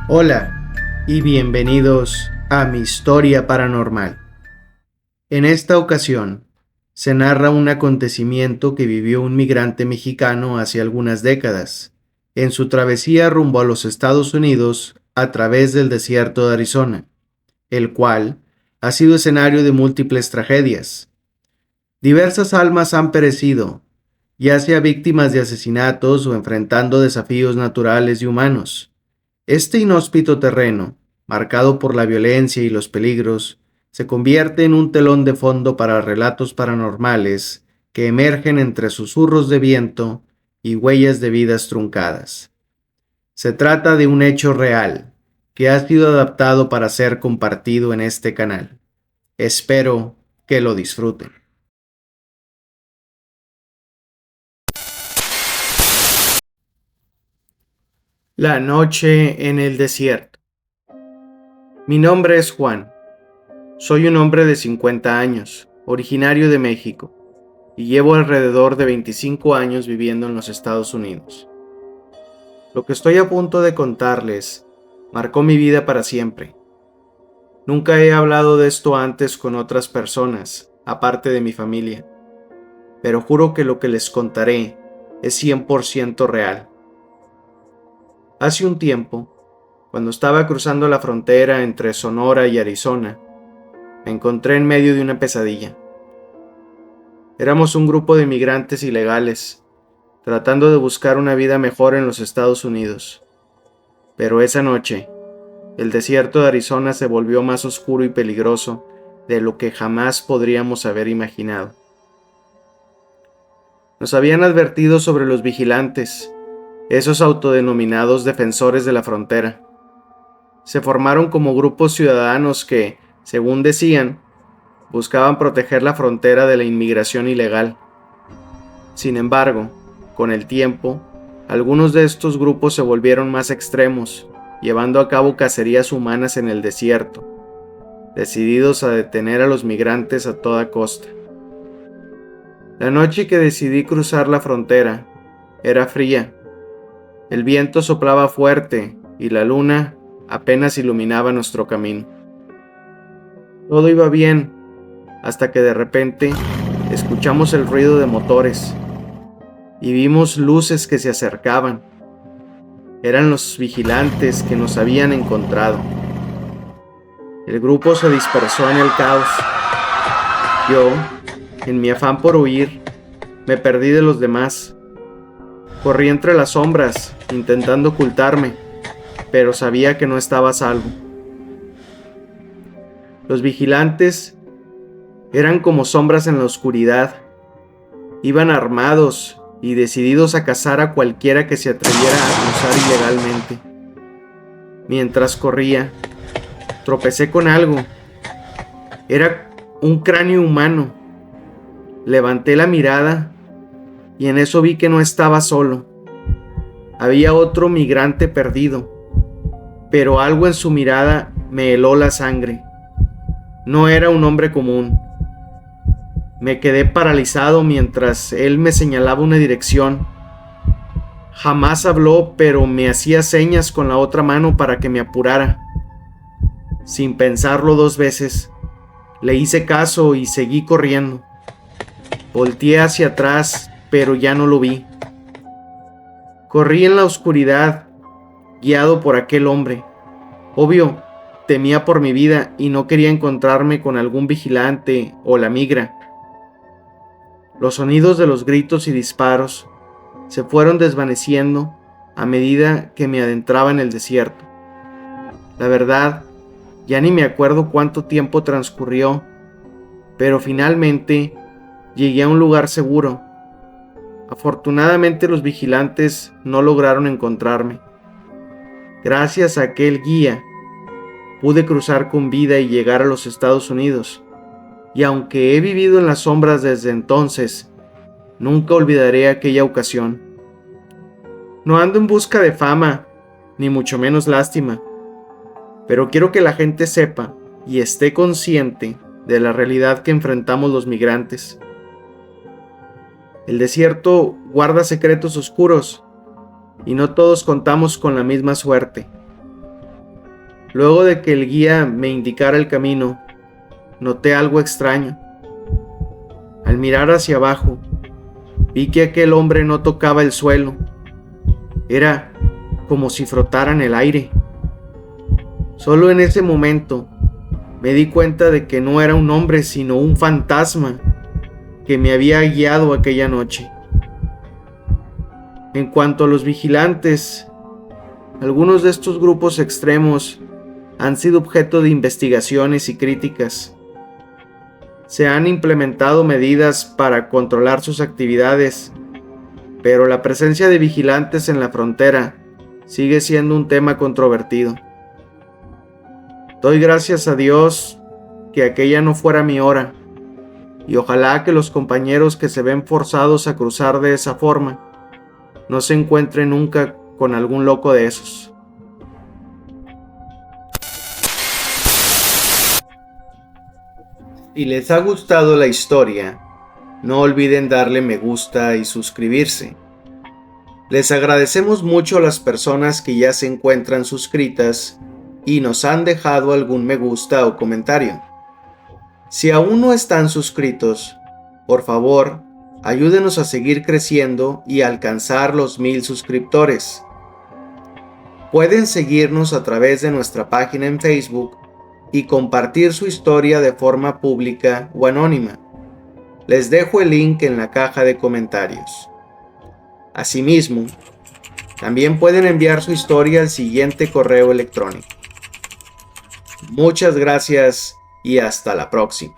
Hola y bienvenidos a Mi Historia Paranormal. En esta ocasión, se narra un acontecimiento que vivió un migrante mexicano hace algunas décadas, en su travesía rumbo a los Estados Unidos a través del desierto de Arizona, el cual ha sido escenario de múltiples tragedias. Diversas almas han perecido, ya sea víctimas de asesinatos o enfrentando desafíos naturales y humanos. Este inhóspito terreno, marcado por la violencia y los peligros, se convierte en un telón de fondo para relatos paranormales que emergen entre susurros de viento y huellas de vidas truncadas. Se trata de un hecho real que ha sido adaptado para ser compartido en este canal. Espero que lo disfruten. La noche en el desierto. Mi nombre es Juan. Soy un hombre de 50 años, originario de México, y llevo alrededor de 25 años viviendo en los Estados Unidos. Lo que estoy a punto de contarles marcó mi vida para siempre. Nunca he hablado de esto antes con otras personas, aparte de mi familia, pero juro que lo que les contaré es 100% real. Hace un tiempo, cuando estaba cruzando la frontera entre Sonora y Arizona, me encontré en medio de una pesadilla. Éramos un grupo de migrantes ilegales, tratando de buscar una vida mejor en los Estados Unidos. Pero esa noche, el desierto de Arizona se volvió más oscuro y peligroso de lo que jamás podríamos haber imaginado. Nos habían advertido sobre los vigilantes, esos autodenominados defensores de la frontera. Se formaron como grupos ciudadanos que, según decían, buscaban proteger la frontera de la inmigración ilegal. Sin embargo, con el tiempo, algunos de estos grupos se volvieron más extremos, llevando a cabo cacerías humanas en el desierto, decididos a detener a los migrantes a toda costa. La noche que decidí cruzar la frontera era fría. El viento soplaba fuerte y la luna apenas iluminaba nuestro camino. Todo iba bien, hasta que de repente escuchamos el ruido de motores y vimos luces que se acercaban. Eran los vigilantes que nos habían encontrado. El grupo se dispersó en el caos. Yo, en mi afán por huir, me perdí de los demás. Corrí entre las sombras, intentando ocultarme, pero sabía que no estaba a salvo. Los vigilantes eran como sombras en la oscuridad. Iban armados y decididos a cazar a cualquiera que se atreviera a cruzar ilegalmente. Mientras corría, tropecé con algo. Era un cráneo humano. Levanté la mirada y en eso vi que no estaba solo. Había otro migrante perdido, pero algo en su mirada me heló la sangre. No era un hombre común. Me quedé paralizado mientras él me señalaba una dirección. Jamás habló, pero me hacía señas con la otra mano para que me apurara. Sin pensarlo dos veces, le hice caso y seguí corriendo. Volteé hacia atrás, pero ya no lo vi. Corrí en la oscuridad, guiado por aquel hombre. Obvio, temía por mi vida y no quería encontrarme con algún vigilante o la migra. Los sonidos de los gritos y disparos se fueron desvaneciendo a medida que me adentraba en el desierto. La verdad, ya ni me acuerdo cuánto tiempo transcurrió, pero finalmente llegué a un lugar seguro. Afortunadamente los vigilantes no lograron encontrarme. Gracias a aquel guía, pude cruzar con vida y llegar a los Estados Unidos. Y aunque he vivido en las sombras desde entonces, nunca olvidaré aquella ocasión. No ando en busca de fama, ni mucho menos lástima, pero quiero que la gente sepa y esté consciente de la realidad que enfrentamos los migrantes. El desierto guarda secretos oscuros y no todos contamos con la misma suerte. Luego de que el guía me indicara el camino, noté algo extraño. Al mirar hacia abajo, vi que aquel hombre no tocaba el suelo. Era como si frotaran el aire. Solo en ese momento me di cuenta de que no era un hombre, sino un fantasma que me había guiado aquella noche. En cuanto a los vigilantes, algunos de estos grupos extremos han sido objeto de investigaciones y críticas. Se han implementado medidas para controlar sus actividades, pero la presencia de vigilantes en la frontera sigue siendo un tema controvertido. Doy gracias a Dios que aquella no fuera mi hora, y ojalá que los compañeros que se ven forzados a cruzar de esa forma no se encuentren nunca con algún loco de esos. Si les ha gustado la historia, no olviden darle me gusta y suscribirse. Les agradecemos mucho a las personas que ya se encuentran suscritas y nos han dejado algún me gusta o comentario. Si aún no están suscritos, por favor, ayúdenos a seguir creciendo y alcanzar los 1000 suscriptores. Pueden seguirnos a través de nuestra página en Facebook y compartir su historia de forma pública o anónima. Les dejo el link en la caja de comentarios. Asimismo, también pueden enviar su historia al siguiente correo electrónico. Muchas gracias y hasta la próxima.